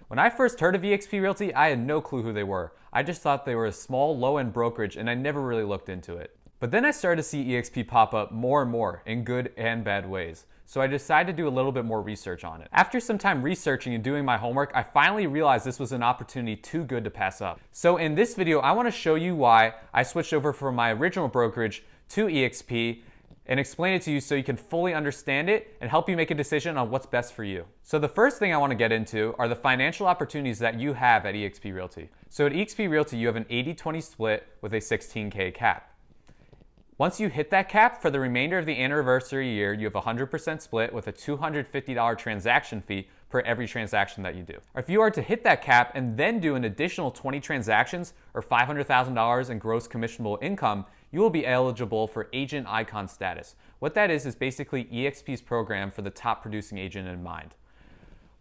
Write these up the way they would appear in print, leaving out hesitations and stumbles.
When I first heard of eXp Realty, I had no clue who they were. I just thought they were a small, low-end brokerage, and I never really looked into it. But then I started to see eXp pop up more and more in good and bad ways. So I decided to do a little bit more research on it. After some time researching and doing my homework, I finally realized this was an opportunity too good to pass up. So in this video, I want to show you why I switched over from my original brokerage to eXp and explain it to you so you can fully understand it and help you make a decision on what's best for you. So the first thing I want to get into are the financial opportunities that you have at eXp Realty. So at eXp Realty, you have an 80-20 split with a $16K cap. Once you hit that cap, for the remainder of the anniversary year, you have a 100% split with a $250 transaction fee per every transaction that you do. If you are to hit that cap and then do an additional 20 transactions or $500,000 in gross commissionable income, you will be eligible for Agent Icon status. What that is basically eXp's program for the top producing agent in mind.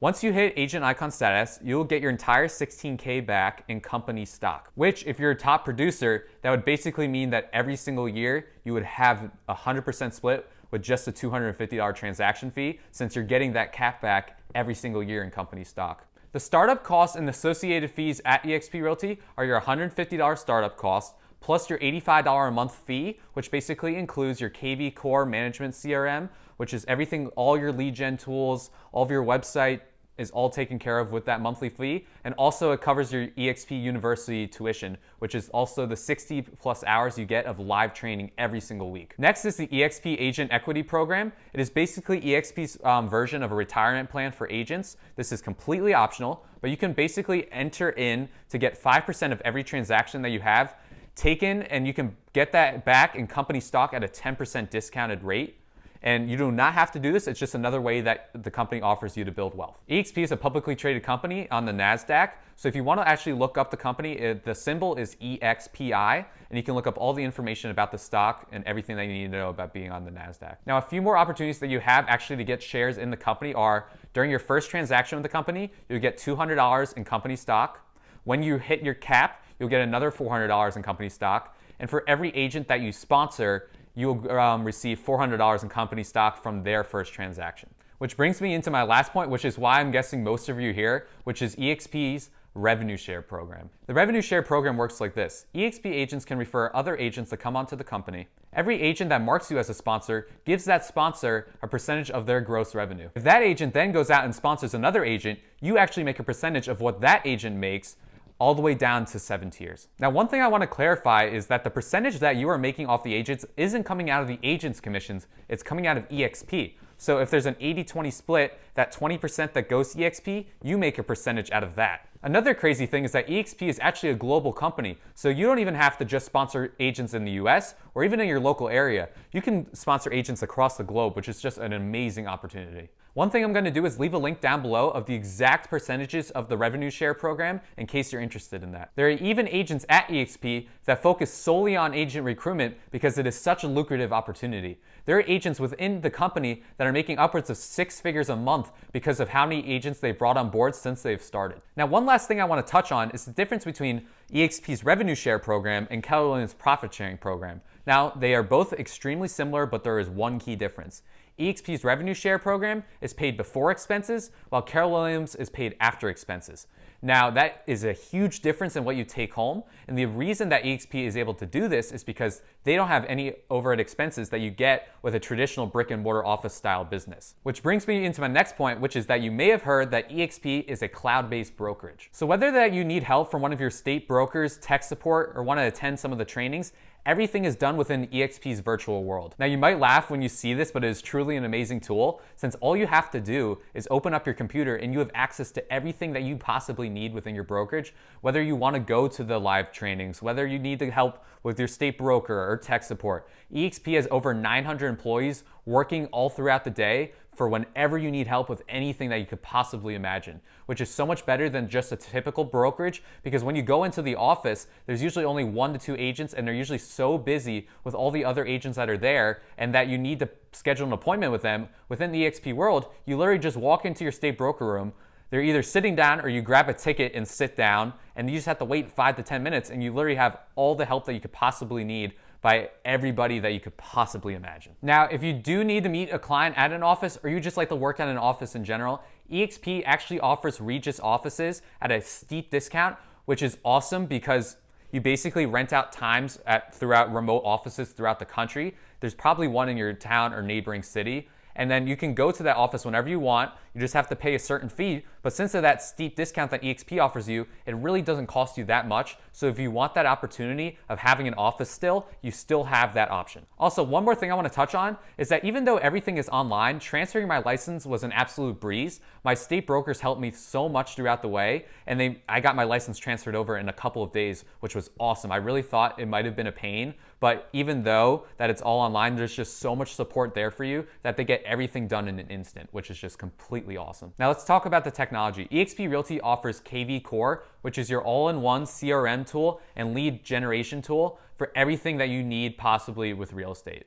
Once you hit Agent Icon status, you'll get your entire $16K back in company stock, which if you're a top producer, that would basically mean that every single year you would have a 100% split with just a $250 transaction fee, since you're getting that cap back every single year in company stock. The startup costs and associated fees at eXp Realty are your $150 startup cost, plus your $85 a month fee, which basically includes your kvcore management CRM, which is everything, all your lead gen tools, all of your website is all taken care of with that monthly fee. And also it covers your eXp University tuition, which is also the 60 plus hours you get of live training every single week. Next is the eXp Agent Equity Program. It is basically eXp's version of a retirement plan for agents. This is completely optional, but you can basically enter in to get 5% of every transaction that you have taken, and you can get that back in company stock at a 10% discounted rate. And you do not have to do this. It's just another way that the company offers you to build wealth. eXp is a publicly traded company on the NASDAQ. So if you want to actually look up the company, the symbol is EXPI, and you can look up all the information about the stock and everything that you need to know about being on the NASDAQ. Now, a few more opportunities that you have actually to get shares in the company are during your first transaction with the company, you'll get $200 in company stock. When you hit your cap, you'll get another $400 in company stock. And for every agent that you sponsor, you'll receive $400 in company stock from their first transaction. Which brings me into my last point, which is why I'm guessing most of you here, which is eXp's revenue share program. The revenue share program works like this. eXp agents can refer other agents that come onto the company. Every agent that marks you as a sponsor gives that sponsor a percentage of their gross revenue. If that agent then goes out and sponsors another agent, you actually make a percentage of what that agent makes, all the way down to 7 tiers. Now, one thing I want to clarify is that the percentage that you are making off the agents isn't coming out of the agent's commissions, it's coming out of eXp. So if there's an 80-20 split, that 20% that goes to eXp, you make a percentage out of that. Another crazy thing is that eXp is actually a global company, so you don't even have to just sponsor agents in the US or even in your local area. You can sponsor agents across the globe, which is just an amazing opportunity. One thing I'm going to do is leave a link down below of the exact percentages of the revenue share program in case you're interested in that. There are even agents at eXp that focus solely on agent recruitment because it is such a lucrative opportunity. There are agents within the company that are making upwards of 6 figures a month because of how many agents they've brought on board since they've started. Now, one last thing I want to touch on is the difference between eXp's revenue share program and Keller Williams' profit sharing program. Now, they are both extremely similar, but there is one key difference. eXp's revenue share program is paid before expenses, while Keller Williams is paid after expenses. Now, that is a huge difference in what you take home, and the reason that eXp is able to do this is because they don't have any overhead expenses that you get with a traditional brick and mortar office style business. Which brings me into my next point, which is that you may have heard that eXp is a cloud-based brokerage. So whether that you need help from one of your state brokers, tech support, or want to attend some of the trainings, everything is done within eXp's virtual world. Now, you might laugh when you see this, but it is truly an amazing tool, since all you have to do is open up your computer and you have access to everything that you possibly need within your brokerage, whether you want to go to the live trainings, whether you need to help with your state broker or tech support. eXp has over 900 employees working all throughout the day for whenever you need help with anything that you could possibly imagine, which is so much better than just a typical brokerage, because when you go into the office, there's usually only 1 to 2 agents, and they're usually so busy with all the other agents that are there, and that you need to schedule an appointment with them. Within the eXp world, you literally just walk into your state broker room, they're either sitting down or you grab a ticket and sit down, and you just have to wait 5 to 10 minutes, and you literally have all the help that you could possibly need by everybody that you could possibly imagine. Now, if you do need to meet a client at an office, or you just like to work at an office in general, EXP actually offers Regus offices at a steep discount, which is awesome because you basically rent out times throughout remote offices throughout the country. There's probably one in your town or neighboring city. And then you can go to that office whenever you want. You just have to pay a certain fee. But since of that steep discount that EXP offers you, it really doesn't cost you that much. So if you want that opportunity of having an office still, you still have that option. Also, one more thing I want to touch on is that even though everything is online, transferring my license was an absolute breeze. My state brokers helped me so much throughout the way, and I got my license transferred over in a couple of days, which was awesome. I really thought it might have been a pain, but even though that it's all online, there's just so much support there for you that they get everything done in an instant, which is just completely awesome. Now let's talk about the technology. eXp Realty offers kvcore, which is your all-in-one CRM tool and lead generation tool for everything that you need possibly with real estate.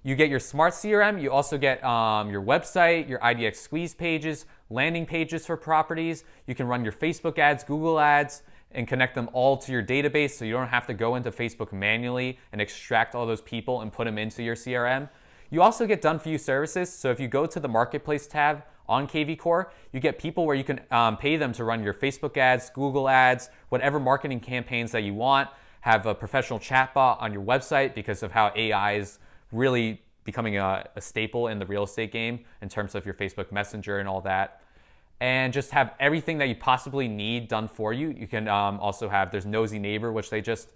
You get your smart CRM, you also get your website, your IDX squeeze pages, landing pages for properties. You can run your Facebook ads, Google ads, and connect them all to your database so you don't have to go into Facebook manually and extract all those people and put them into your CRM. You also get done-for-you services. So if you go to the Marketplace tab on kvcore, you get people where you can pay them to run your Facebook ads, Google ads, whatever marketing campaigns that you want. Have a professional chatbot on your website because of how AI is really becoming a staple in the real estate game in terms of your Facebook Messenger and all that. And just have everything that you possibly need done for you. You can also have, there's Nosy Neighbor, which they just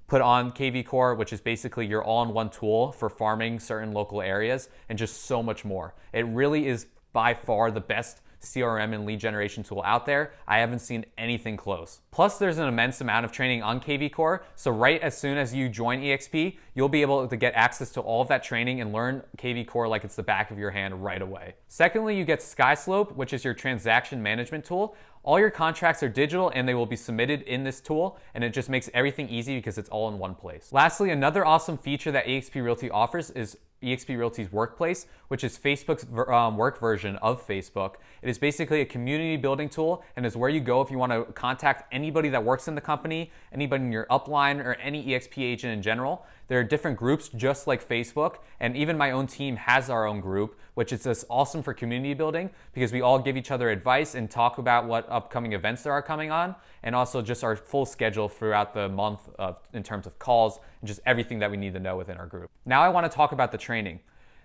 put on kvcore, which is basically your all-in-one tool for farming certain local areas, and just so much more. It really is by far the best CRM and lead generation tool out there. I haven't seen anything close. Plus, there's an immense amount of training on kvcore. So right as soon as you join EXP, you'll be able to get access to all of that training and learn kvcore like it's the back of your hand right away. Secondly, you get skyslope, which is your transaction management tool. All your contracts are digital and they will be submitted in this tool, and it just makes everything easy because it's all in one place. Lastly, another awesome feature that eXp Realty offers is eXp Realty's Workplace, which is Facebook's work version of Facebook. It is basically a community building tool and is where you go if you want to contact anybody that works in the company, anybody in your upline, or any EXP agent in general. There are different groups just like Facebook, and even my own team has our own group, which is just awesome for community building because we all give each other advice and talk about what upcoming events there are coming on, and also just our full schedule throughout the month in terms of calls and just everything that we need to know within our group. Now I want to talk about the training.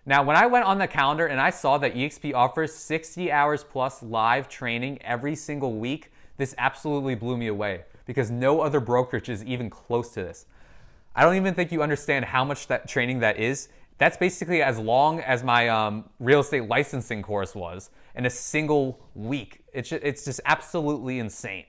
Now, when I went on the calendar and I saw that EXP offers 60 hours plus live training every single week, this absolutely blew me away because no other brokerage is even close to this. I don't even think you understand how much that training that is. That's basically as long as my real estate licensing course was in a single week. It's just absolutely insane.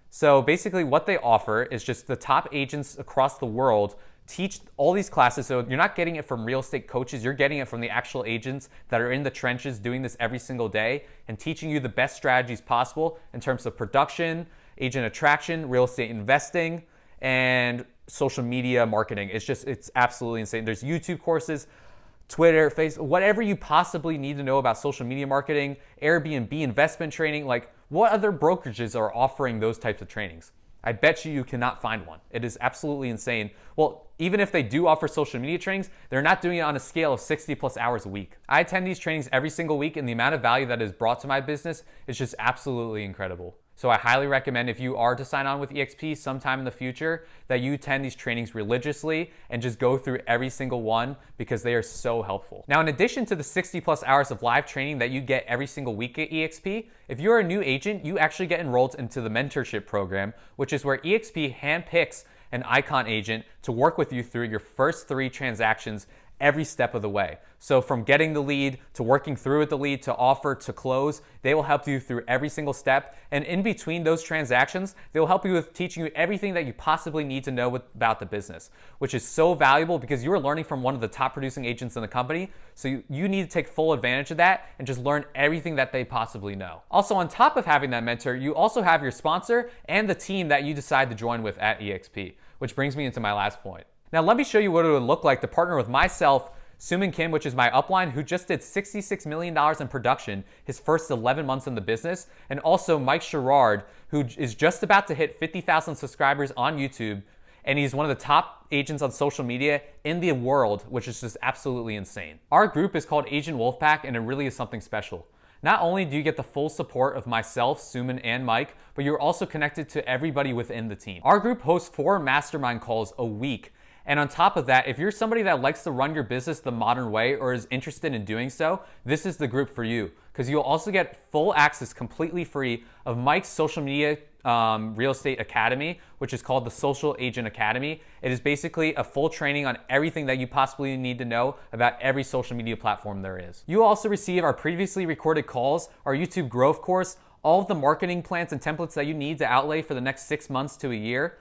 So basically what they offer is just the top agents across the world teach all these classes. So you're not getting it from real estate coaches, you're getting it from the actual agents that are in the trenches doing this every single day and teaching you the best strategies possible in terms of production, agent attraction, real estate investing, and social media marketing. It's absolutely insane. There's YouTube courses, Twitter, Facebook, whatever you possibly need to know about social media marketing, Airbnb investment training. Like, what other brokerages are offering those types of trainings? I bet you cannot find one. It is absolutely insane. Well, even if they do offer social media trainings, they're not doing it on a scale of 60 plus hours a week. I attend these trainings every single week, and the amount of value that is brought to my business is just absolutely incredible. So I highly recommend, if you are to sign on with EXP sometime in the future, that you attend these trainings religiously and just go through every single one because they are so helpful. Now, in addition to the 60 plus hours of live training that you get every single week at EXP, if you're a new agent, you actually get enrolled into the mentorship program, which is where EXP handpicks an icon agent to work with you through your first 3 transactions every step of the way. So from getting the lead to working through with the lead to offer to close, they will help you through every single step. And in between those transactions, they will help you with teaching you everything that you possibly need to know about the business, which is so valuable because you are learning from one of the top producing agents in the company. So you need to take full advantage of that and just learn everything that they possibly know. Also, on top of having that mentor, you also have your sponsor and the team that you decide to join with at EXP, which brings me into my last point. Now, let me show you what it would look like to partner with myself, Suman Kim, which is my upline, who just did $66 million in production his first 11 months in the business, and also Mike Sherrard, who is just about to hit 50,000 subscribers on YouTube, and he's one of the top agents on social media in the world, which is just absolutely insane. Our group is called Agent Wolfpack, and it really is something special. Not only do you get the full support of myself, Suman, and Mike, but you're also connected to everybody within the team. Our group hosts 4 mastermind calls a week. And on top of that, if you're somebody that likes to run your business the modern way or is interested in doing so, this is the group for you, because you'll also get full access completely free of Mike's social media real estate academy, which is called the Social Agent Academy. It is basically a full training on everything that you possibly need to know about every social media platform there is. You also receive our previously recorded calls, our YouTube growth course, all of the marketing plans and templates that you need to outlay for the next 6 months to a year,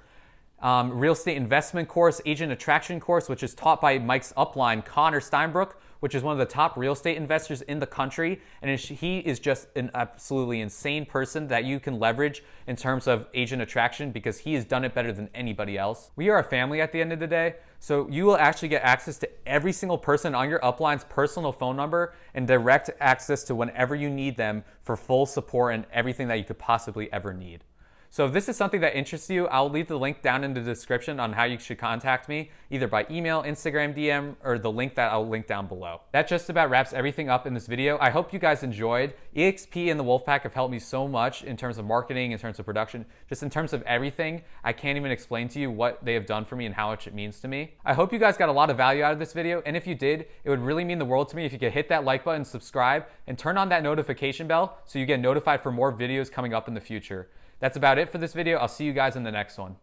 real estate investment course, agent attraction course, which is taught by Mike's upline, Connor Steinbrook, which is one of the top real estate investors in the country. And he is just an absolutely insane person that you can leverage in terms of agent attraction because he has done it better than anybody else. We are a family at the end of the day. So you will actually get access to every single person on your upline's personal phone number and direct access to whenever you need them for full support and everything that you could possibly ever need. So if this is something that interests you, I'll leave the link down in the description on how you should contact me, either by email, Instagram DM, or the link that I'll link down below. That just about wraps everything up in this video. I hope you guys enjoyed. EXP and the Wolfpack have helped me so much in terms of marketing, in terms of production, just in terms of everything. I can't even explain to you what they have done for me and how much it means to me. I hope you guys got a lot of value out of this video, and if you did, it would really mean the world to me if you could hit that like button, subscribe, and turn on that notification bell so you get notified for more videos coming up in the future. That's about it for this video. I'll see you guys in the next one.